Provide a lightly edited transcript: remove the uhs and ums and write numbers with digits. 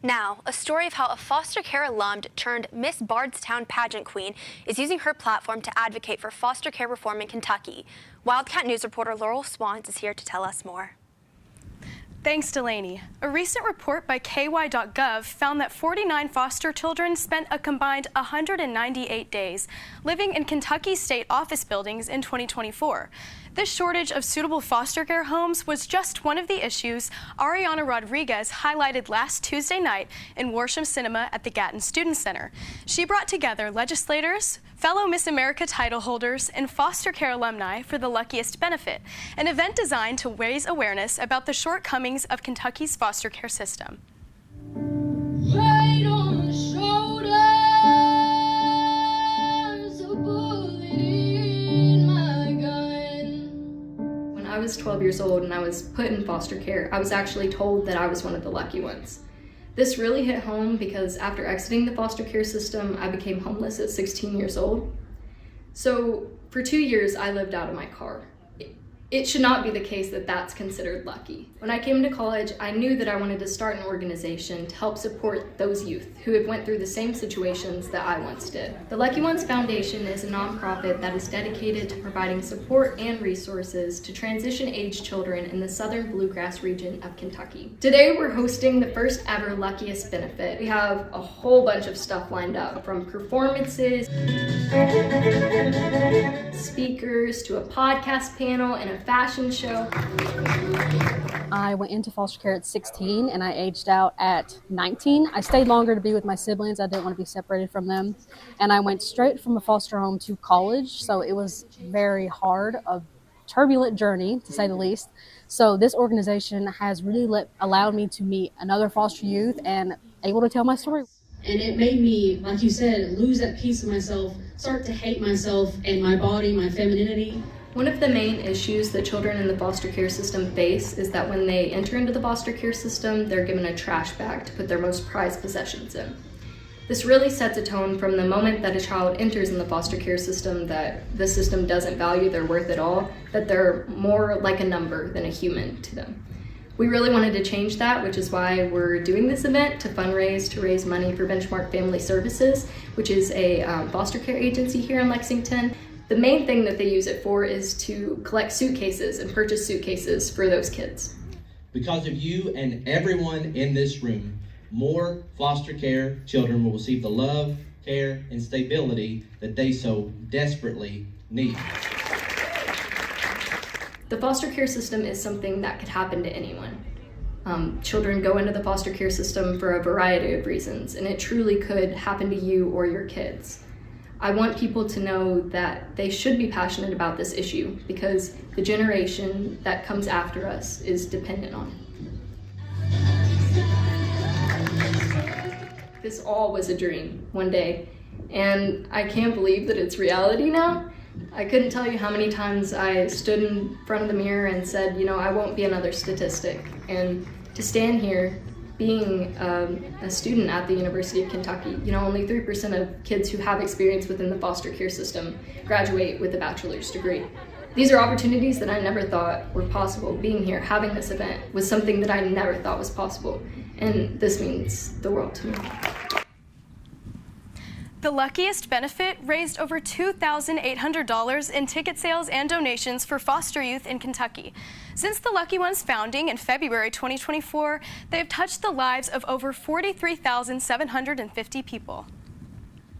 Now, a story of how a foster care alum turned Miss Bardstown pageant queen is using her platform to advocate for foster care reform in Kentucky. Wildcat News reporter Laurel Swans is here to tell us more. Thanks, Delaney. A recent report by ky.gov found that 49 foster children spent a combined 198 days living in Kentucky state office buildings in 2024. This shortage of suitable foster care homes was just one of the issues Ariana Rodriguez highlighted last Tuesday night in Worsham Cinema at the Gatton Student Center. She brought together legislators, fellow Miss America title holders, and foster care alumni for the Luckiest Benefit, an event designed to raise awareness about the shortcomings of Kentucky's foster care system. Right on the shoulders, a bullet in my gun. When I was 12 years old and I was put in foster care, I was actually told that I was one of the lucky ones. This really hit home because after exiting the foster care system, I became homeless at 16 years old. So for 2 years, I lived out of my car. It should not be the case that that's considered lucky. When I came to college, I knew that I wanted to start an organization to help support those youth who have went through the same situations that I once did. The Lucky Ones Foundation is a nonprofit that is dedicated to providing support and resources to transition-age children in the southern bluegrass region of Kentucky. Today, we're hosting the first ever Luckiest Benefit. We have a whole bunch of stuff lined up, from performances, speakers, to a podcast panel, and a fashion show. I went into foster care at 16 and I aged out at 19. I stayed longer to be with my siblings. I didn't want to be separated from them. And I went straight from a foster home to college. So it was very hard, a turbulent journey to say the least. So this organization has really allowed me to meet another foster youth and able to tell my story. And it made me, like you said, lose that piece of myself, start to hate myself and my body, my femininity. One of the main issues that children in the foster care system face is that when they enter into the foster care system, they're given a trash bag to put their most prized possessions in. This really sets a tone from the moment that a child enters in the foster care system that the system doesn't value their worth at all, that they're more like a number than a human to them. We really wanted to change that, which is why we're doing this event to fundraise to raise money for Benchmark Family Services, which is a foster care agency here in Lexington. The main thing that they use it for is to collect suitcases and purchase suitcases for those kids. Because of you and everyone in this room, more foster care children will receive the love, care, and stability that they so desperately need. The foster care system is something that could happen to anyone. Children go into the foster care system for a variety of reasons, and it truly could happen to you or your kids. I want people to know that they should be passionate about this issue because the generation that comes after us is dependent on it. This all was a dream one day, and I can't believe that it's reality now. I couldn't tell you how many times I stood in front of the mirror and said, you know, I won't be another statistic. And to stand here being a student at the University of Kentucky, you know, only 3% of kids who have experience within the foster care system graduate with a bachelor's degree. These are opportunities that I never thought were possible. Being here, having this event, was something that I never thought was possible. And this means the world to me. The Luckiest Benefit raised over $2,800 in ticket sales and donations for foster youth in Kentucky. Since the Lucky Ones founding in February 2024, they have touched the lives of over 43,750 people.